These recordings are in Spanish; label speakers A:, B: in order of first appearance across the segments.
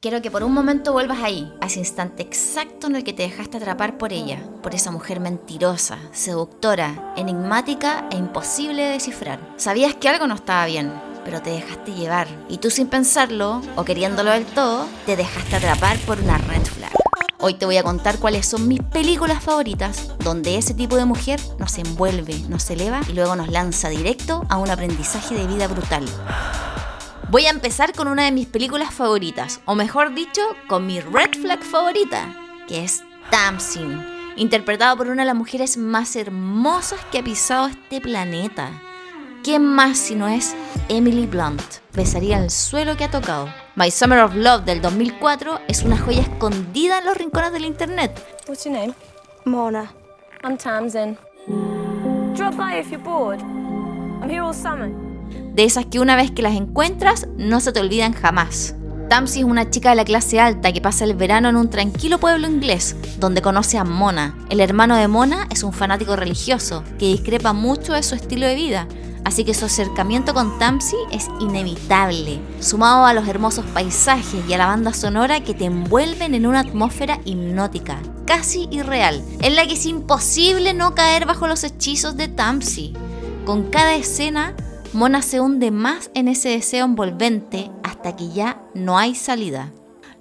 A: Quiero que por un momento vuelvas ahí, a ese instante exacto en el que te dejaste atrapar por ella, por esa mujer mentirosa, seductora, enigmática e imposible de descifrar. Sabías que algo no estaba bien, pero te dejaste llevar. Y tú, sin pensarlo, o queriéndolo del todo, te dejaste atrapar por una red flag. Hoy te voy a contar cuáles son mis películas favoritas, donde ese tipo de mujer nos envuelve, nos eleva y luego nos lanza directo a un aprendizaje de vida brutal. Voy a empezar con una de mis películas favoritas, o mejor dicho, con mi red flag favorita, que es Tamsin, interpretado por una de las mujeres más hermosas que ha pisado este planeta. ¿Quién más si no es Emily Blunt? Besaría el suelo que ha tocado. My Summer of Love del 2004 es una joya escondida en los rincones del internet.
B: What's your name?
C: Mona.
B: I'm Tamsin. Drop by if you're bored. I'm here all summer.
A: De esas que una vez que las encuentras, no se te olvidan jamás. Tamsin es una chica de la clase alta que pasa el verano en un tranquilo pueblo inglés, donde conoce a Mona. El hermano de Mona es un fanático religioso, que discrepa mucho de su estilo de vida, así que su acercamiento con Tamsin es inevitable, sumado a los hermosos paisajes y a la banda sonora que te envuelven en una atmósfera hipnótica, casi irreal, en la que es imposible no caer bajo los hechizos de Tamsin. Con cada escena, Mona se hunde más en ese deseo envolvente hasta que ya no hay salida.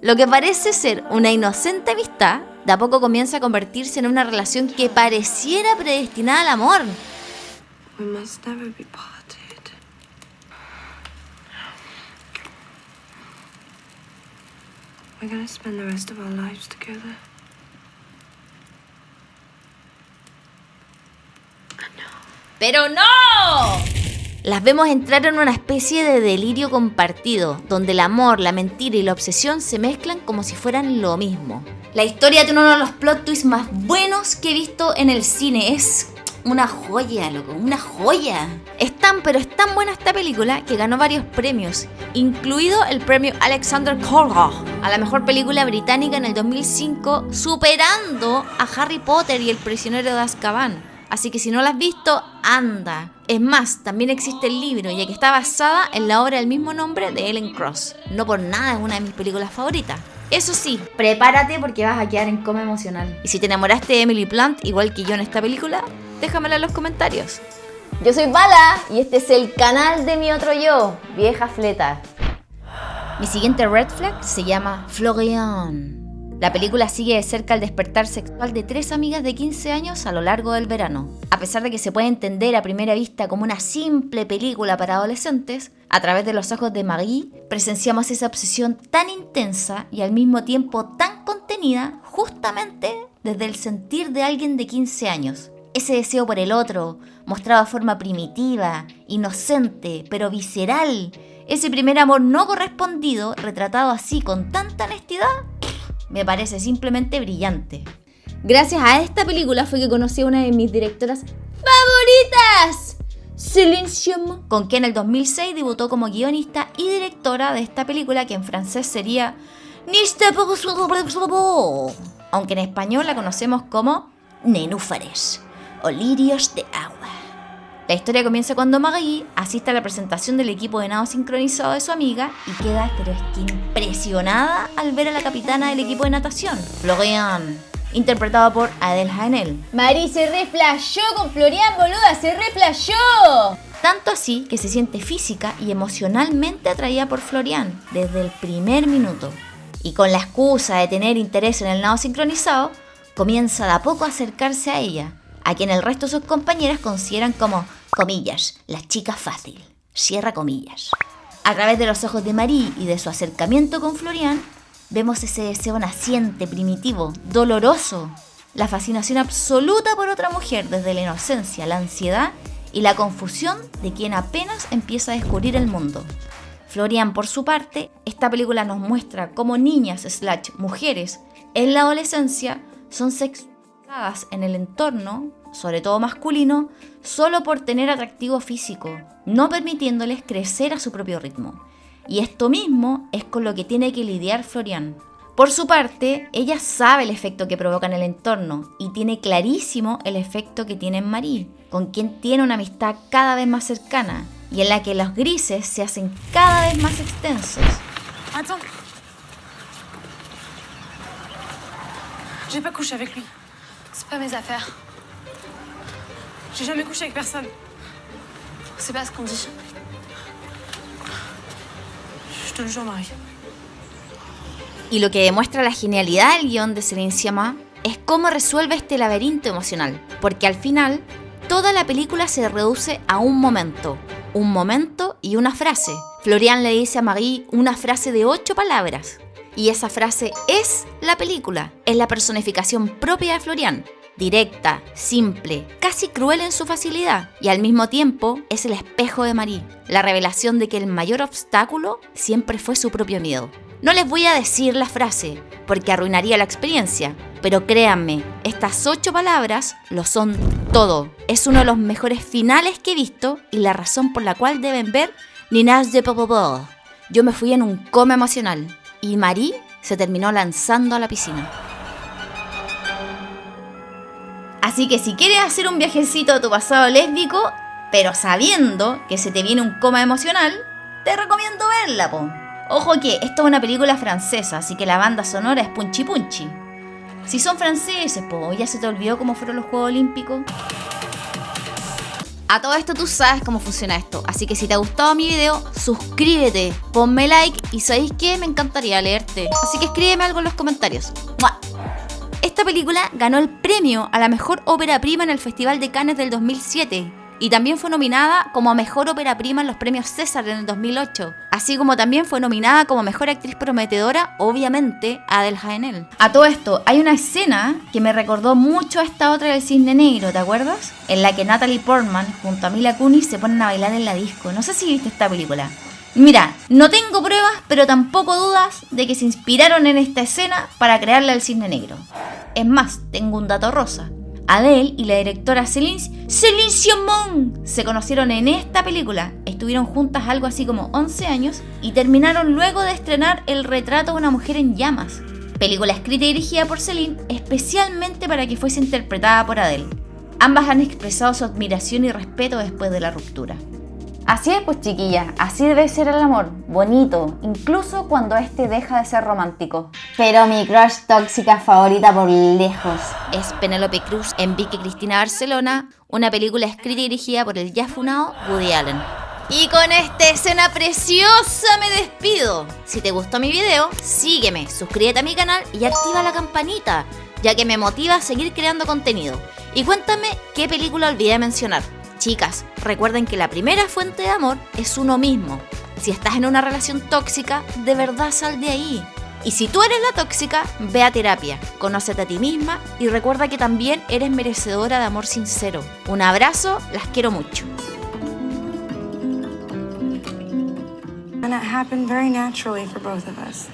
A: Lo que parece ser una inocente amistad, de a poco comienza a convertirse en una relación que pareciera predestinada al amor.
C: We must never be parted. We're gonna spend the rest of our lives together.
A: ¡Pero no! Las vemos entrar en una especie de delirio compartido, donde el amor, la mentira y la obsesión se mezclan como si fueran lo mismo. La historia tiene uno de los plot twists más buenos que he visto en el cine. Es una joya, loco, una joya. Es tan buena esta película que ganó varios premios, incluido el premio Alexander Courage a la mejor película británica en el 2005, superando a Harry Potter y el prisionero de Azkaban. Así que si no la has visto, anda. Es más, también existe el libro, ya que está basada en la obra del mismo nombre de Ellen Cross. No por nada es una de mis películas favoritas. Eso sí, prepárate porque vas a quedar en coma emocional. Y si te enamoraste de Emily Blunt, igual que yo en esta película, déjamela en los comentarios. Yo soy Bala y este es el canal de mi otro yo, Vieja Fleta. Mi siguiente red flag se llama Florian. La película sigue de cerca el despertar sexual de 3 amigas de 15 años a lo largo del verano. A pesar de que se puede entender a primera vista como una simple película para adolescentes, a través de los ojos de Marie presenciamos esa obsesión tan intensa y al mismo tiempo tan contenida justamente desde el sentir de alguien de 15 años. Ese deseo por el otro, mostrado de forma primitiva, inocente, pero visceral. Ese primer amor no correspondido, retratado así con tanta honestidad, me parece simplemente brillante. Gracias a esta película fue que conocí a una de mis directoras favoritas, Céline Sciamma, con quien en el 2006 debutó como guionista y directora de esta película, que en francés sería aunque en español la conocemos como Nenúfares o Lirios de Agua. La historia comienza cuando Marie asiste a la presentación del equipo de nado sincronizado de su amiga y queda, pero es que impresionada al ver a la capitana del equipo de natación, Florian, interpretado por Adèle Haenel.
D: Marie se reflashó con Florian, boluda, se reflashó.
A: Tanto así que se siente física y emocionalmente atraída por Florian desde el primer minuto. Y con la excusa de tener interés en el nado sincronizado, comienza de a poco a acercarse a ella, a quien el resto de sus compañeras consideran como, comillas, la chica fácil, cierra comillas. A través de los ojos de Marie y de su acercamiento con Florian, vemos ese deseo naciente, primitivo, doloroso, la fascinación absoluta por otra mujer desde la inocencia, la ansiedad y la confusión de quien apenas empieza a descubrir el mundo. Florian, por su parte, esta película nos muestra cómo niñas / mujeres en la adolescencia son sexualizadas en el entorno, sobre todo masculino, solo por tener atractivo físico, no permitiéndoles crecer a su propio ritmo. Y esto mismo es con lo que tiene que lidiar Florian. Por su parte, ella sabe el efecto que provoca en el entorno y tiene clarísimo el efecto que tiene en Marie, con quien tiene una amistad cada vez más cercana y en la que los grises se hacen cada vez más extensos.
B: Attends.
C: J'ai pas couché avec lui.
B: C'est pas mes affaires.
C: J'ai jamais couché avec personne.
B: C'est pas ce qu'on dit.
C: Je te le jure, Marie.
A: Y lo que demuestra la genialidad del guión de Céline Sciamma es cómo resuelve este laberinto emocional, porque al final toda la película se reduce a un momento y una frase. Florian le dice a Marie una frase de 8 palabras, y esa frase es la película, es la personificación propia de Florian. Directa, simple, casi cruel en su facilidad, y al mismo tiempo es el espejo de Marie, la revelación de que el mayor obstáculo siempre fue su propio miedo. No les voy a decir la frase, porque arruinaría la experiencia, pero créanme, estas 8 palabras lo son todo. Es uno de los mejores finales que he visto y la razón por la cual deben ver Ninage de Popopó. Yo me fui en un coma emocional y Marie se terminó lanzando a la piscina. Así que si quieres hacer un viajecito a tu pasado lésbico, pero sabiendo que se te viene un coma emocional, te recomiendo verla, po. Ojo que esto es una película francesa, así que la banda sonora es punchi punchi. Si son franceses, po, ¿ya se te olvidó cómo fueron los Juegos Olímpicos? A todo esto tú sabes cómo funciona esto, así que si te ha gustado mi video, suscríbete, ponme like y ¿sabéis qué? Me encantaría leerte. Así que escríbeme algo en los comentarios. ¡Mua! Esta película ganó el premio a la mejor ópera prima en el Festival de Cannes del 2007 y también fue nominada como mejor ópera prima en los premios César en el 2008, así como también fue nominada como mejor actriz prometedora, obviamente, Adèle Haenel. A todo esto, hay una escena que me recordó mucho a esta otra del Cisne Negro, ¿te acuerdas? En la que Natalie Portman junto a Mila Kunis se ponen a bailar en la disco. No sé si viste esta película. Mira, no tengo pruebas, pero tampoco dudas de que se inspiraron en esta escena para crearla el Cisne Negro. Es más, tengo un dato rosa. Adele y la directora Céline Sciamma se conocieron en esta película. Estuvieron juntas algo así como 11 años y terminaron luego de estrenar El retrato de una mujer en llamas, película escrita y dirigida por Céline especialmente para que fuese interpretada por Adele. Ambas han expresado su admiración y respeto después de la ruptura. Así es, pues chiquillas, así debe ser el amor, bonito, incluso cuando este deja de ser romántico.
D: Pero mi crush tóxica favorita por lejos.
A: Es Penélope Cruz en Vicky Cristina Barcelona, una película escrita y dirigida por el ya funado Woody Allen. Y con esta escena preciosa me despido. Si te gustó mi video, sígueme, suscríbete a mi canal y activa la campanita, ya que me motiva a seguir creando contenido. Y cuéntame qué película olvidé mencionar. Chicas, recuerden que la primera fuente de amor es uno mismo. Si estás en una relación tóxica, de verdad sal de ahí. Y si tú eres la tóxica, ve a terapia, conócete a ti misma y recuerda que también eres merecedora de amor sincero. Un abrazo, las quiero mucho.
C: And it happened very naturally for both of us.